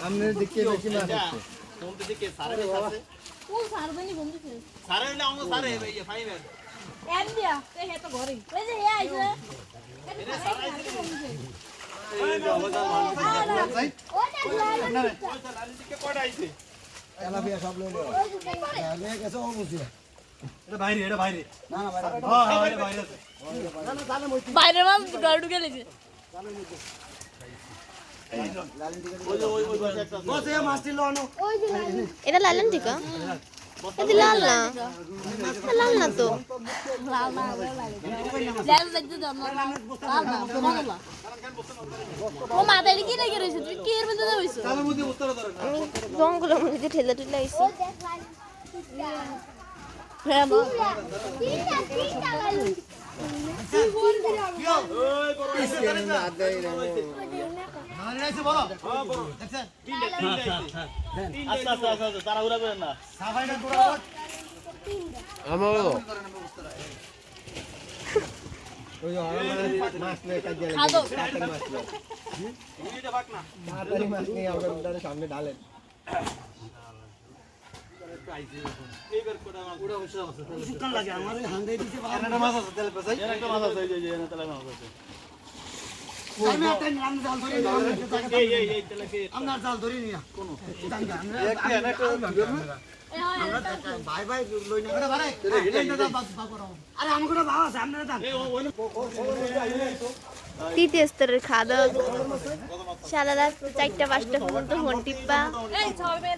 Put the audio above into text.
আমনের দিকে বেশি মাছ আছে কোন দিকে সারে আছে ও সারবেনি বন্ধু সারে হইলে আমরা সারে হবে এই ফাইবার এম দিয়া তে হে তো ঘরে ওই যে হে আইছে এই যে আমাদের মানুষ ওটা লালি দিকে কয়টা আইছে তেলাপিয়া সব লইলো লে গেছে ও বুঝি এটা বাইরে না না বাইরে হ্যাঁ এটা বাইরে আছে না না জানে মই বাইরে মাছ ঘরে ঢুকে লেছে লালিন দিকে ওই যে ওই পাশে একটা আছে বসে মাছটি লনো এটা লালন টিকা এটা লাল না লাল না তো লাল না লাল দেখতে দাও না লাল না মনলা ও মাথায় কি রেখে রইছে তুই কি এর মধ্যে হইছো তার মধ্যে উত্তর ধরে না আমি জঙ্গলের মধ্যে ঠেলা ঠেলা আইছি হ্যাঁ মা ওই বড় আইছে জানেন না না আইছে বলো হ্যাঁ বড় দেখছেন তিনটা আচ্ছা আচ্ছা আচ্ছা তাড়াহুড়া করেন না সাফাইটা দৌড়া আমারও ওই মাছ নে কাজ গেলে খাদো মাছ নে এটা ভাগ না তাড়াতাড়ি মাছ নিয়ে আমাদের উদ্যানের সামনে ঢালেন এইবার কোটা মাছ পুরো উৎসব আছে সুকাল লাগে আমার হান্ডে দিতে একটা মাছ আছে তেল পেছাই একটা মাছ আছে এই যে এনে তেলে মাছ আছে আমি একটা নাম জাল ধরে এই তেলে কে আমরা জাল ধরে নিয়া কোন আমরা ভাই ভাই লই না আরে ভাই আরে আমাকে না ভাব আছে আপনারা দান তৃতীয় স্তরের খাওয়া দাওয়া সারা রাত 4টা 5টা পর্যন্ত ফোন টিপা এই ছবে